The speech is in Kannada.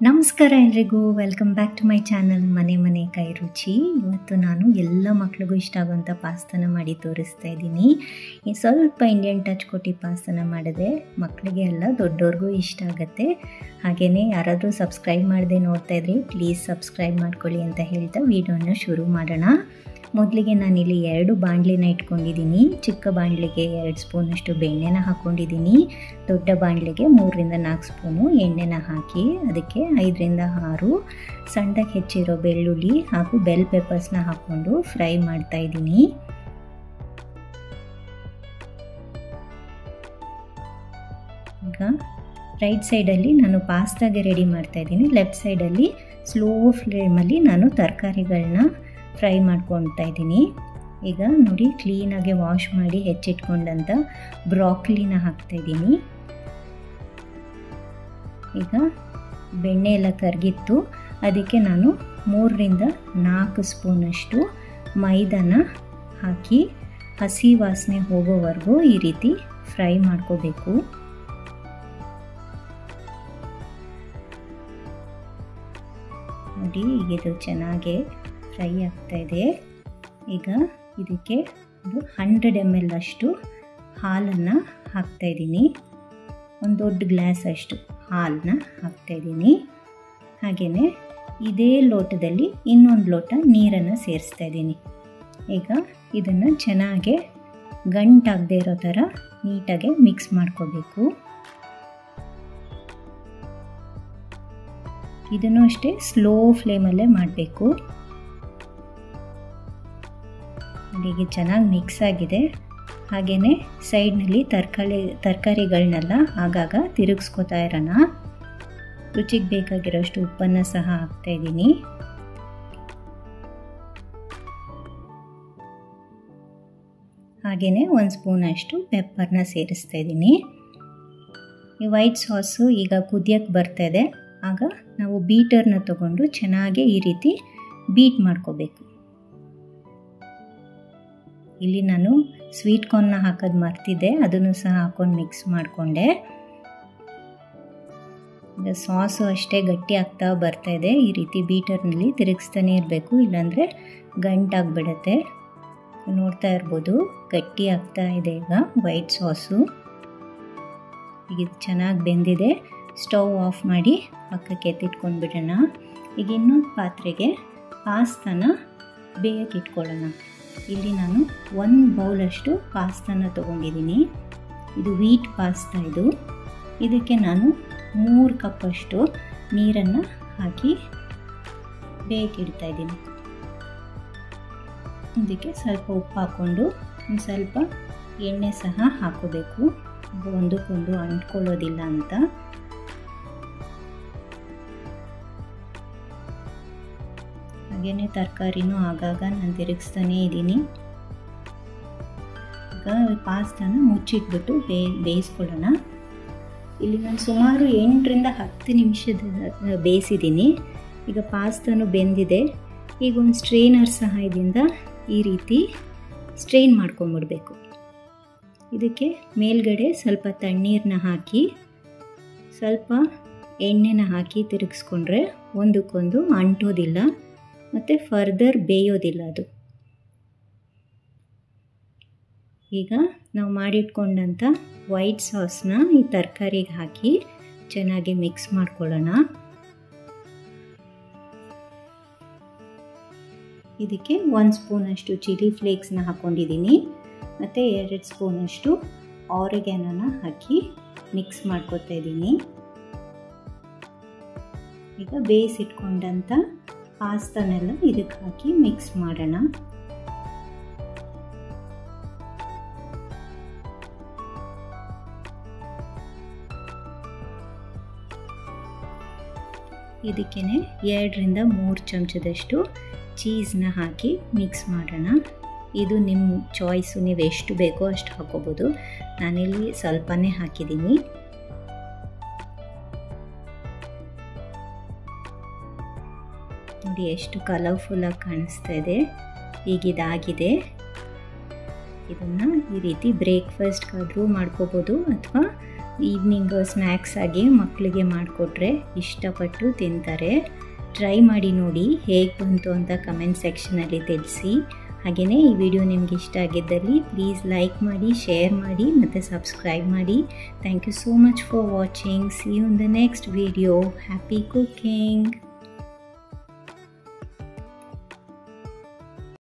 ನಮಸ್ಕಾರ ಎಲ್ರಿಗೂ, welcome back to my channel ಮನೆ ಕೈ ರುಚಿ. ಇವತ್ತು ನಾನು ಎಲ್ಲ ಮಕ್ಳಿಗೂ ಇಷ್ಟ ಆಗುವಂಥ ಪಾಸ್ತಾನ ಮಾಡಿ ತೋರಿಸ್ತಾ ಇದ್ದೀನಿ. ಸ್ವಲ್ಪ ಇಂಡಿಯನ್ ಟಚ್ ಕೊಟ್ಟು ಪಾಸ್ತಾನ ಮಾಡಿದ್ರೆ ಮಕ್ಕಳಿಗೆ ಎಲ್ಲ ದೊಡ್ಡವ್ರಿಗೂ ಇಷ್ಟ ಆಗುತ್ತೆ. ಹಾಗೆಯೇ ಯಾರಾದರೂ ಸಬ್ಸ್ಕ್ರೈಬ್ ಮಾಡದೆ ನೋಡ್ತಾ ಇದ್ರಿ ಪ್ಲೀಸ್ ಸಬ್ಸ್ಕ್ರೈಬ್ ಮಾಡ್ಕೊಳ್ಳಿ ಅಂತ ಹೇಳ್ತಾ ವಿಡಿಯೋನ ಶುರು ಮಾಡೋಣ. ಮೊದಲಿಗೆ ನಾನಿಲ್ಲಿ 2 ಬಾಣಲಿನ ಇಟ್ಕೊಂಡಿದ್ದೀನಿ. ಚಿಕ್ಕ ಬಾಣಲಿಗೆ 2 ಸ್ಪೂನಷ್ಟು ಬೆಣ್ಣೆನ ಹಾಕ್ಕೊಂಡಿದ್ದೀನಿ. ದೊಡ್ಡ ಬಾಣಲಿಗೆ 3-4 ಸ್ಪೂನು ಎಣ್ಣೆನ ಹಾಕಿ ಅದಕ್ಕೆ 5-6 ಸಣ್ಣದಾಗಿ ಹೆಚ್ಚಿರೋ ಬೆಳ್ಳುಳ್ಳಿ ಹಾಗೂ ಬೆಲ್ ಪೆಪ್ಪರ್ಸ್ನ ಹಾಕ್ಕೊಂಡು ಫ್ರೈ ಮಾಡ್ತಾ ಇದ್ದೀನಿ. ಈಗ ರೈಟ್ ಸೈಡಲ್ಲಿ ನಾನು ಪಾಸ್ತಾಗೆ ರೆಡಿ ಮಾಡ್ತಾ ಇದ್ದೀನಿ. ಲೆಫ್ಟ್ ಸೈಡಲ್ಲಿ ಸ್ಲೋ ಫ್ಲೇಮಲ್ಲಿ ನಾನು ತರಕಾರಿಗಳನ್ನ ಫ್ರೈ ಮಾಡ್ಕೊಳ್ತಾ ಇದ್ದೀನಿ. ಈಗ ನೋಡಿ, ಕ್ಲೀನಾಗಿ ವಾಶ್ ಮಾಡಿ ಹೆಚ್ಚಿಟ್ಕೊಂಡಂಥ ಬ್ರಾಕ್ಲಿನ ಹಾಕ್ತಾಯಿದ್ದೀನಿ. ಈಗ ಬೆಣ್ಣೆ ಎಲ್ಲ ಕರಗಿತ್ತು, ಅದಕ್ಕೆ ನಾನು 3-4 ಸ್ಪೂನಷ್ಟು ಮೈದಾನ ಹಾಕಿ ಹಸಿ ವಾಸನೆ ಹೋಗೋವರೆಗೂ ಈ ರೀತಿ ಫ್ರೈ ಮಾಡ್ಕೋಬೇಕು. ನೋಡಿ, ಈಗ ಇದು ಚೆನ್ನಾಗಿ ಫ್ರೈ ಆಗ್ತಾ ಇದೆ. ಈಗ ಇದಕ್ಕೆ 100 ml ಅಷ್ಟು ಹಾಲನ್ನು ಹಾಕ್ತಾಯಿದ್ದೀನಿ. ಒಂದು ದೊಡ್ಡ ಗ್ಲಾಸ್ ಅಷ್ಟು ಹಾಲನ್ನ ಹಾಕ್ತಾಯಿದ್ದೀನಿ. ಹಾಗೆಯೇ ಇದೇ ಲೋಟದಲ್ಲಿ ಇನ್ನೊಂದು ಲೋಟ ನೀರನ್ನು ಸೇರಿಸ್ತಾ ಇದ್ದೀನಿ. ಈಗ ಇದನ್ನು ಚೆನ್ನಾಗಿ ಗಂಟಾಗದೇ ಇರೋ ಥರ ನೀಟಾಗಿ ಮಿಕ್ಸ್ ಮಾಡ್ಕೋಬೇಕು. ಇದನ್ನು ಅಷ್ಟೇ ಸ್ಲೋ ಫ್ಲೇಮಲ್ಲೇ ಮಾಡಬೇಕು. ಹೀಗೆ ಚೆನ್ನಾಗಿ ಮಿಕ್ಸ್ ಆಗಿದೆ. ಹಾಗೆಯೇ ಸೈಡ್ನಲ್ಲಿ ತರಕಾರಿಗಳನ್ನೆಲ್ಲ ಆಗಾಗ ತಿರುಗಿಸ್ಕೊತಾ ಇರೋಣ. ರುಚಿಗೆ ಬೇಕಾಗಿರೋಷ್ಟು ಉಪ್ಪನ್ನು ಸಹ ಹಾಕ್ತಾಯಿದ್ದೀನಿ. ಹಾಗೆಯೇ 1 ಸ್ಪೂನಷ್ಟು ಪೆಪ್ಪರ್ನ ಸೇರಿಸ್ತಾ ಇದ್ದೀನಿ. ಈ ವೈಟ್ ಸಾಸು ಈಗ ಕುದಿಯೋಕ್ಕೆ ಬರ್ತಾಯಿದೆ. ಆಗ ನಾವು ಬೀಟರ್ನ ತಗೊಂಡು ಚೆನ್ನಾಗಿ ಈ ರೀತಿ ಬೀಟ್ ಮಾಡ್ಕೋಬೇಕು. ಇಲ್ಲಿ ನಾನು ಸ್ವೀಟ್ ಕಾರ್ನ್ನ ಹಾಕೋದು ಮರ್ತಿದ್ದೆ, ಅದನ್ನು ಸಹ ಹಾಕೊಂಡು ಮಿಕ್ಸ್ ಮಾಡಿಕೊಂಡೆ. ಈಗ ಸಾಸು ಅಷ್ಟೇ ಗಟ್ಟಿ ಆಗ್ತಾ ಬರ್ತಾ ಇದೆ. ಈ ರೀತಿ ಬೀಟರ್ನಲ್ಲಿ ತಿರುಗಿಸ್ತಾನೆ ಇರಬೇಕು, ಇಲ್ಲಾಂದರೆ ಗಂಟಾಗ್ಬಿಡುತ್ತೆ. ನೋಡ್ತಾ ಇರ್ಬೋದು, ಗಟ್ಟಿ ಆಗ್ತಾ ಇದೆ ಈಗ ವೈಟ್ ಸಾಸು. ಈಗ ಇದು ಚೆನ್ನಾಗಿ ಬೆಂದಿದೆ. ಸ್ಟವ್ ಆಫ್ ಮಾಡಿ ಪಕ್ಕಕ್ಕೆ ಎತ್ತಿಟ್ಕೊಂಡು ಬಿಡೋಣ. ಈಗ ಇನ್ನೊಂದು ಪಾತ್ರೆಗೆ ಪಾಸ್ತಾನ ಬೇಯಕ್ಕೆ ಇಟ್ಕೊಳ್ಳೋಣ. ಇಲ್ಲಿ ನಾನು 1 ಬೌಲಷ್ಟು ಪಾಸ್ತಾನ ತೊಗೊಂಡಿದ್ದೀನಿ. ಇದು ವೀಟ್ ಪಾಸ್ತಾ. ಇದಕ್ಕೆ ನಾನು 3 ಕಪ್ಪಷ್ಟು ನೀರನ್ನು ಹಾಕಿ ಬೇಯಕ್ಕೆ ಇಡ್ತಾ ಇದ್ದೀನಿ. ಇದಕ್ಕೆ ಸ್ವಲ್ಪ ಉಪ್ಪು ಹಾಕ್ಕೊಂಡು ಒಂದು ಸ್ವಲ್ಪ ಎಣ್ಣೆ ಸಹ ಹಾಕೋಬೇಕು, ಒಂದಕ್ಕೊಂದು ಅಂಟ್ಕೊಳ್ಳೋದಿಲ್ಲ ಅಂತ. ಹಾಗೆಯೇ ತರಕಾರಿನೂ ಆಗಾಗ ನಾನು ತಿರುಗಿಸ್ತಾನೇ ಇದ್ದೀನಿ. ಈಗ ಪಾಸ್ತಾನ ಮುಚ್ಚಿಟ್ಬಿಟ್ಟು ಬೇಯಿಸ್ಕೊಳ್ಳೋಣ. ಇಲ್ಲಿ ನಾನು ಸುಮಾರು 8-10 ನಿಮಿಷದ ಬೇಯಿಸಿದ್ದೀನಿ. ಈಗ ಪಾಸ್ತಾನು ಬೆಂದಿದೆ. ಈಗ ಒಂದು ಸ್ಟ್ರೈನರ್ ಸಹಾಯದಿಂದ ಈ ರೀತಿ ಸ್ಟ್ರೈನ್ ಮಾಡ್ಕೊಂಬಿಡ್ಬೇಕು. ಇದಕ್ಕೆ ಮೇಲ್ಗಡೆ ಸ್ವಲ್ಪ ತಣ್ಣೀರನ್ನ ಹಾಕಿ ಸ್ವಲ್ಪ ಎಣ್ಣೆನ ಹಾಕಿ ತಿರುಗಿಸ್ಕೊಂಡ್ರೆ ಒಂದಕ್ಕೊಂದು ಅಂಟೋದಿಲ್ಲ ಮತ್ತು ಫರ್ದರ್ ಬೇಯೋದಿಲ್ಲ ಅದು. ಈಗ ನಾವು ಮಾಡಿಟ್ಕೊಂಡಂಥ ವೈಟ್ ಸಾಸ್ನ ಈ ತರಕಾರಿಗೆ ಹಾಕಿ ಚೆನ್ನಾಗಿ ಮಿಕ್ಸ್ ಮಾಡ್ಕೊಳ್ಳೋಣ. ಇದಕ್ಕೆ 1 ಸ್ಪೂನಷ್ಟು ಚಿಲ್ಲಿ ಫ್ಲೇಕ್ಸ್ನ ಹಾಕ್ಕೊಂಡಿದ್ದೀನಿ ಮತ್ತು 2 ಸ್ಪೂನಷ್ಟು ಆರಿಗ್ಯಾನೋನ ಹಾಕಿ ಮಿಕ್ಸ್ ಮಾಡ್ಕೊತಾ ಇದ್ದೀನಿ. ಈಗ ಬೇಯಿಸಿಟ್ಕೊಂಡಂಥ ಪಾಸ್ತಾನೆಲ್ಲ ಇದಕ್ಕೆ ಹಾಕಿ ಮಿಕ್ಸ್ ಮಾಡೋಣ. ಇದಕ್ಕೆ 2-3 ಚಮಚದಷ್ಟು ಚೀಸ್ನ ಹಾಕಿ ಮಿಕ್ಸ್ ಮಾಡೋಣ. ಇದು ನಿಮ್ಮ ಚಾಯ್ಸು, ನೀವು ಎಷ್ಟು ಬೇಕೋ ಅಷ್ಟು ಹಾಕೋಬೋದು. ನಾನಿಲ್ಲಿ ಸ್ವಲ್ಪನೇ ಹಾಕಿದ್ದೀನಿ. ನೋಡಿ ಎಷ್ಟು ಕಲರ್ಫುಲ್ಲಾಗಿ ಕಾಣಿಸ್ತಾ ಇದೆ. ಈಗ ಇದಾಗಿದೆ. ಇದನ್ನು ಈ ರೀತಿ ಬ್ರೇಕ್ಫಾಸ್ಟ್ಗಾದರೂ ಮಾಡ್ಕೋಬೋದು ಅಥವಾ ಈವ್ನಿಂಗ್ ಸ್ನ್ಯಾಕ್ಸ್ ಆಗಿ ಮಕ್ಕಳಿಗೆ ಮಾಡಿಕೊಟ್ರೆ ಇಷ್ಟಪಟ್ಟು ತಿಂತಾರೆ. ಟ್ರೈ ಮಾಡಿ ನೋಡಿ, ಹೇಗೆ ಬಂತು ಅಂತ ಕಮೆಂಟ್ ಸೆಕ್ಷನಲ್ಲಿ ತಿಳಿಸಿ. ಹಾಗೆಯೇ ಈ ವಿಡಿಯೋ ನಿಮ್ಗೆ ಇಷ್ಟ ಆಗಿದ್ದಲ್ಲಿ ಪ್ಲೀಸ್ ಲೈಕ್ ಮಾಡಿ, ಶೇರ್ ಮಾಡಿ ಮತ್ತು ಸಬ್ಸ್ಕ್ರೈಬ್ ಮಾಡಿ. Thank you so much for watching. See you in the next video. Happy cooking.